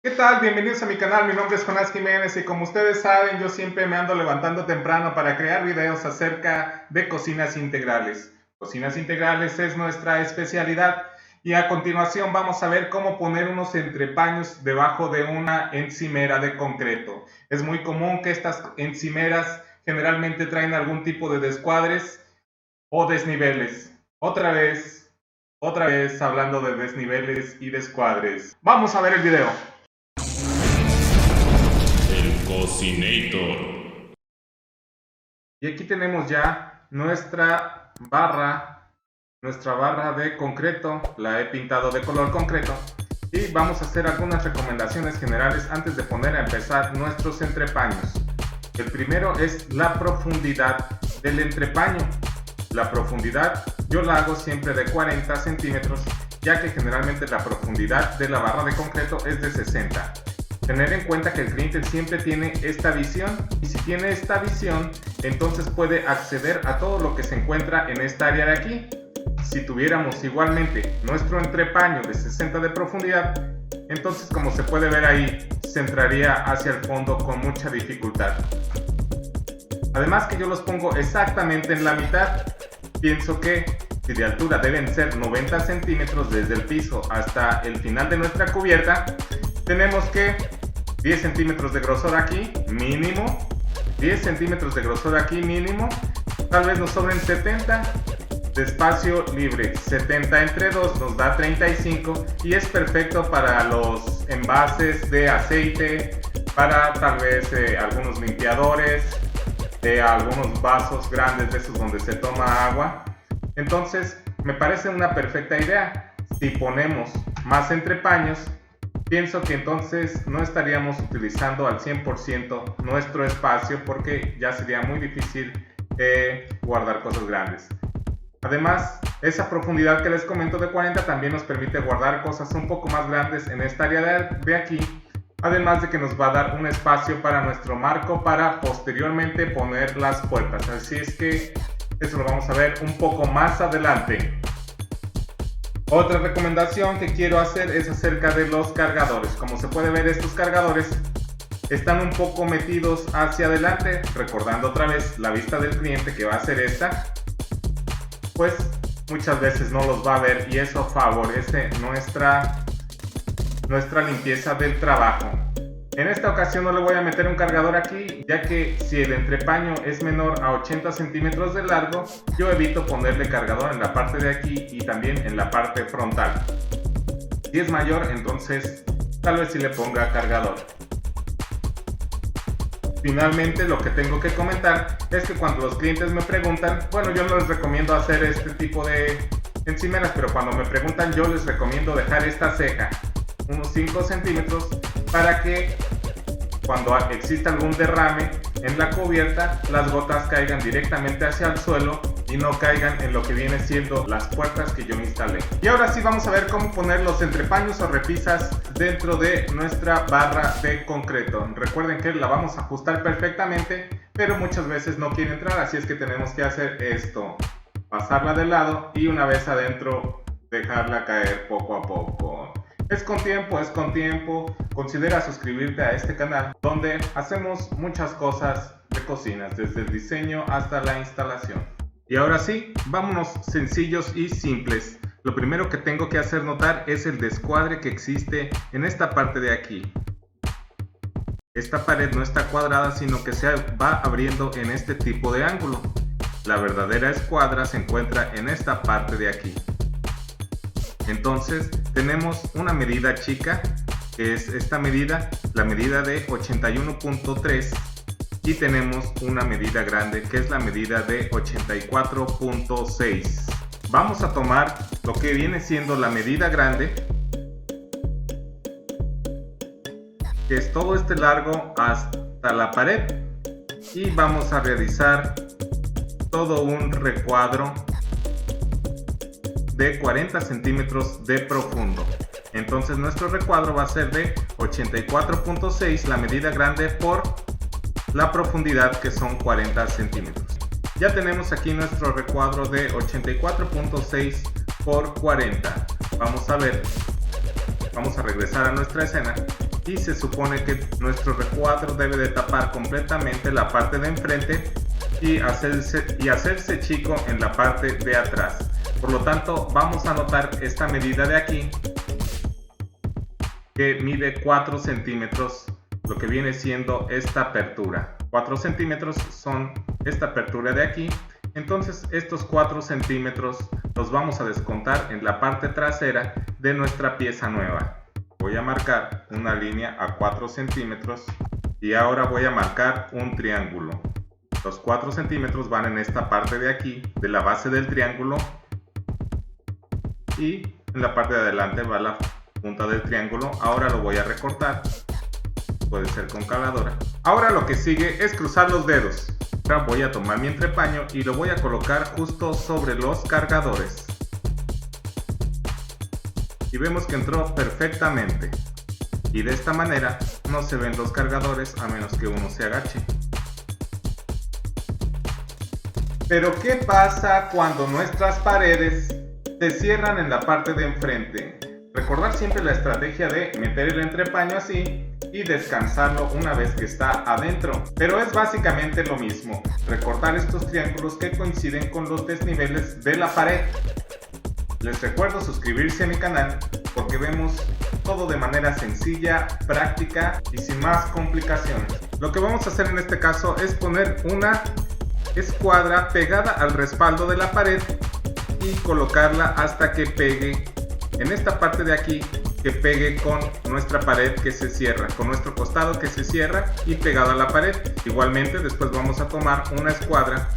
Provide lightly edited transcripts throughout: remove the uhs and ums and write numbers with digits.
¿Qué tal? Bienvenidos a mi canal, mi nombre es Jonás Jiménez y como ustedes saben, yo siempre me ando levantando temprano para crear videos acerca de cocinas integrales. Cocinas integrales es nuestra especialidad y a continuación vamos a ver cómo poner unos entrepaños debajo de una encimera de concreto. Es muy común que estas encimeras generalmente traen algún tipo de descuadres o desniveles. Otra vez hablando de desniveles y descuadres. Vamos a ver el video. Cocinator. Y aquí tenemos ya nuestra barra de concreto. La he pintado de color concreto y vamos a hacer algunas recomendaciones generales antes de poner a empezar nuestros entrepaños. El primero es la profundidad del entrepaño. La profundidad yo la hago siempre de 40 centímetros, ya que generalmente la profundidad de la barra de concreto es de 60. Tener en cuenta que el cliente siempre tiene esta visión y si tiene esta visión, entonces puede acceder a todo lo que se encuentra en esta área de aquí. Si tuviéramos igualmente nuestro entrepaño de 60 de profundidad, entonces como se puede ver ahí, se entraría hacia el fondo con mucha dificultad. Además que yo los pongo exactamente en la mitad. Pienso que si de altura deben ser 90 centímetros desde el piso hasta el final de nuestra cubierta, tenemos que 10 centímetros de grosor aquí, mínimo. 10 centímetros de grosor aquí, mínimo. Tal vez nos sobren 70 de espacio libre. 70 entre 2 nos da 35 y es perfecto para los envases de aceite, para tal vez algunos limpiadores, algunos vasos grandes de esos donde se toma agua. Entonces, me parece una perfecta idea. Si ponemos más entrepaños, pienso que entonces no estaríamos utilizando al 100% nuestro espacio porque ya sería muy difícil guardar cosas grandes. Además, esa profundidad que les comento de 40 también nos permite guardar cosas un poco más grandes en esta área de aquí. Además de que nos va a dar un espacio para nuestro marco para posteriormente poner las puertas. Así es que eso lo vamos a ver un poco más adelante. Otra recomendación que quiero hacer es acerca de los cargadores. Como se puede ver, estos cargadores están un poco metidos hacia adelante, recordando otra vez la vista del cliente que va a ser esta, pues muchas veces no los va a ver y eso favorece nuestra limpieza del trabajo. En esta ocasión no le voy a meter un cargador aquí, ya que si el entrepaño es menor a 80 centímetros de largo, yo evito ponerle cargador en la parte de aquí y también en la parte frontal. Si es mayor, entonces tal vez sí le ponga cargador. Finalmente, lo que tengo que comentar es que cuando los clientes me preguntan, bueno, yo no les recomiendo hacer este tipo de encimeras, pero cuando me preguntan yo les recomiendo dejar esta ceja unos 5 centímetros para que cuando exista algún derrame en la cubierta, las gotas caigan directamente hacia el suelo y no caigan en lo que viene siendo las puertas que yo me instalé. Y ahora sí vamos a ver cómo poner los entrepaños o repisas dentro de nuestra barra de concreto. Recuerden que la vamos a ajustar perfectamente, pero muchas veces no quiere entrar, así es que tenemos que hacer esto: pasarla de lado y una vez adentro dejarla caer poco a poco. Es con tiempo. Considera suscribirte a este canal donde hacemos muchas cosas de cocinas, desde el diseño hasta la instalación. Y ahora sí, vámonos sencillos y simples. Lo primero que tengo que hacer notar es el descuadre que existe en esta parte de aquí. Esta pared no está cuadrada, sino que se va abriendo en este tipo de ángulo. La verdadera escuadra se encuentra en esta parte de aquí. Entonces tenemos una medida chica, que es esta medida, la medida de 81.3, y tenemos una medida grande, que es la medida de 84.6. Vamos a tomar lo que viene siendo la medida grande, que es todo este largo hasta la pared, y vamos a realizar todo un recuadro de 40 centímetros de profundo. Entonces nuestro recuadro va a ser de 84.6, la medida grande, por la profundidad, que son 40 centímetros. Ya tenemos aquí nuestro recuadro de 84.6 por 40. Vamos a ver, vamos a regresar a nuestra escena y se supone que nuestro recuadro debe de tapar completamente la parte de enfrente y hacerse chico en la parte de atrás. Por lo tanto, vamos a anotar esta medida de aquí, que mide 4 centímetros, lo que viene siendo esta apertura. 4 centímetros son esta apertura de aquí. Entonces estos 4 centímetros los vamos a descontar en la parte trasera de nuestra pieza nueva. Voy a marcar una línea a 4 centímetros y ahora voy a marcar un triángulo. Los 4 centímetros van en esta parte de aquí, de la base del triángulo, y en la parte de adelante va la punta del triángulo. Ahora lo voy a recortar, puede ser con caladora. Ahora lo que sigue es cruzar los dedos. Ahora voy a tomar mi entrepaño y lo voy a colocar justo sobre los cargadores. Y vemos que entró perfectamente. Y de esta manera no se ven los cargadores a menos que uno se agache. Pero ¿qué pasa cuando nuestras paredes se cierran en la parte de enfrente? Recordar siempre la estrategia de meter el entrepaño así y descansarlo una vez que está adentro. Pero es básicamente lo mismo, recortar estos triángulos que coinciden con los desniveles de la pared. Les recuerdo suscribirse a mi canal porque vemos todo de manera sencilla, práctica y sin más complicaciones. Lo que vamos a hacer en este caso es poner una escuadra pegada al respaldo de la pared y colocarla hasta que pegue en esta parte de aquí, que pegue con nuestra pared que se cierra, con nuestro costado que se cierra y pegado a la pared. Igualmente después vamos a tomar una escuadra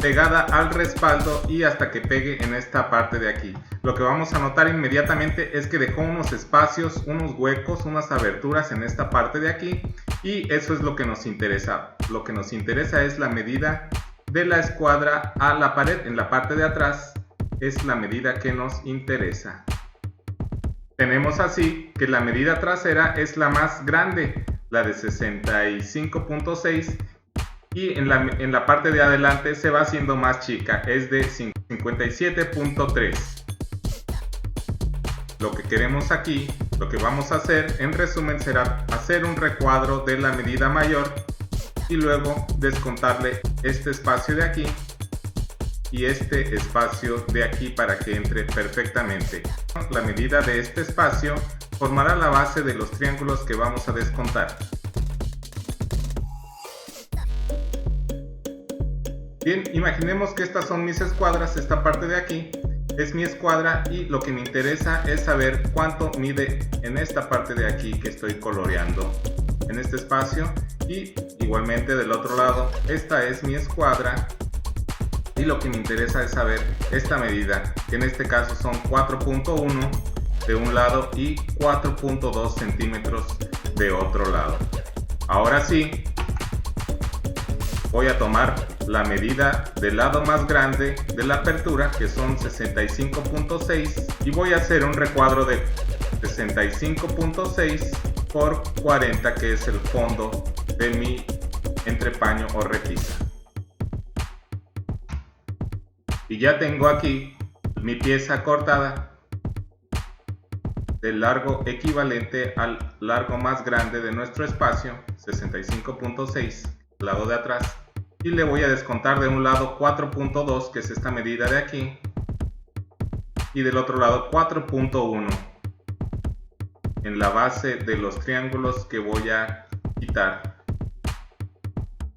pegada al respaldo y hasta que pegue en esta parte de aquí. Lo que vamos a notar inmediatamente es que dejó unos espacios, unos huecos, unas aberturas en esta parte de aquí, y eso es lo que nos interesa. Lo que nos interesa es la medida de la escuadra a la pared en la parte de atrás. Es la medida que nos interesa. Tenemos así que la medida trasera es la más grande, la de 65.6, y en la parte de adelante se va haciendo más chica, es de 57.3. Lo que queremos aquí, lo que vamos a hacer en resumen será hacer un recuadro de la medida mayor y luego descontarle este espacio de aquí y este espacio de aquí para que entre perfectamente. La medida de este espacio formará la base de los triángulos que vamos a descontar. Bien, imaginemos que estas son mis escuadras. Esta parte de aquí es mi escuadra y lo que me interesa es saber cuánto mide en esta parte de aquí que estoy coloreando en este espacio, y igualmente del otro lado esta es mi escuadra. Y lo que me interesa es saber esta medida, que en este caso son 4.1 de un lado y 4.2 centímetros de otro lado. Ahora sí, voy a tomar la medida del lado más grande de la apertura, que son 65.6, y voy a hacer un recuadro de 65.6 por 40, que es el fondo de mi entrepaño o repisa. Y ya tengo aquí mi pieza cortada del largo equivalente al largo más grande de nuestro espacio, 65.6, lado de atrás, y le voy a descontar de un lado 4.2, que es esta medida de aquí, y del otro lado 4.1 en la base de los triángulos que voy a quitar.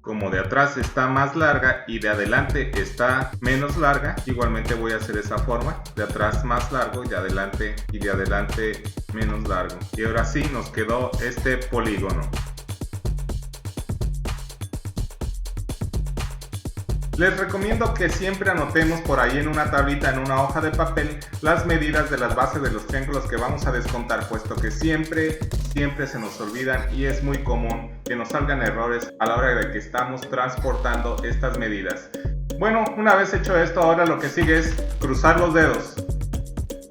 Como de atrás está más larga y de adelante está menos larga, igualmente voy a hacer esa forma, de atrás más largo y de adelante menos largo. Y ahora sí nos quedó este polígono. Les recomiendo que siempre anotemos por ahí en una tablita, en una hoja de papel, las medidas de las bases de los triángulos que vamos a descontar, puesto que siempre se nos olvidan y es muy común que nos salgan errores a la hora de que estamos transportando estas medidas. Bueno, una vez hecho esto, ahora lo que sigue es cruzar los dedos.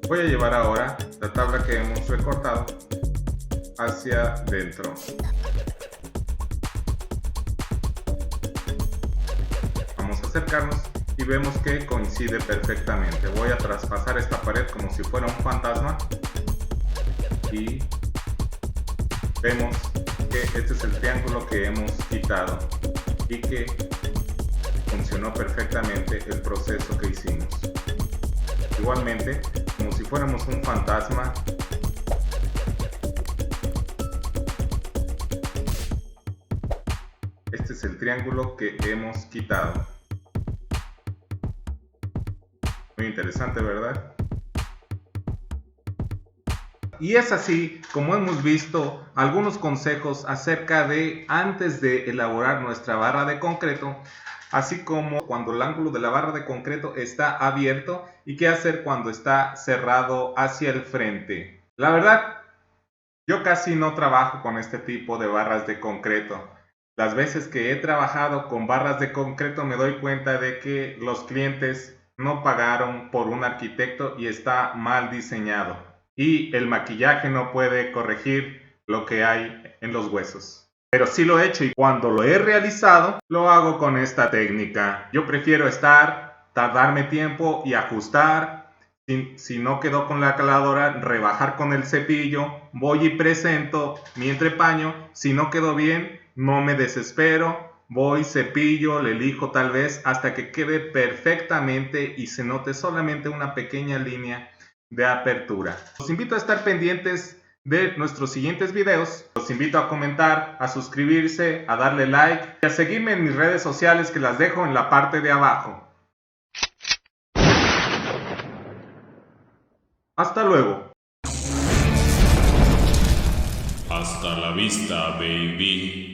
Voy a llevar ahora la tabla que hemos recortado hacia dentro. Vamos a acercarnos y vemos que coincide perfectamente. Voy a traspasar esta pared como si fuera un fantasma y vemos que este es el triángulo que hemos quitado y que funcionó perfectamente el proceso que hicimos. Igualmente, como si fuéramos un fantasma, este es el triángulo que hemos quitado. Muy interesante, ¿verdad? Y es así como hemos visto algunos consejos acerca de antes de elaborar nuestra barra de concreto, así como cuando el ángulo de la barra de concreto está abierto y qué hacer cuando está cerrado hacia el frente. La verdad, yo casi no trabajo con este tipo de barras de concreto. Las veces que he trabajado con barras de concreto me doy cuenta de que los clientes no pagaron por un arquitecto y está mal diseñado. Y el maquillaje no puede corregir lo que hay en los huesos. Pero sí lo he hecho y cuando lo he realizado, lo hago con esta técnica. Yo prefiero tardarme tiempo y ajustar. Si no quedó con la caladora, rebajar con el cepillo. Voy y presento mi entrepaño. Si no quedó bien, no me desespero. Voy, cepillo, le elijo tal vez hasta que quede perfectamente y se note solamente una pequeña línea de apertura. Los invito a estar pendientes de nuestros siguientes videos. Los invito a comentar, a suscribirse, a darle like y a seguirme en mis redes sociales que las dejo en la parte de abajo. Hasta luego. Hasta la vista, baby.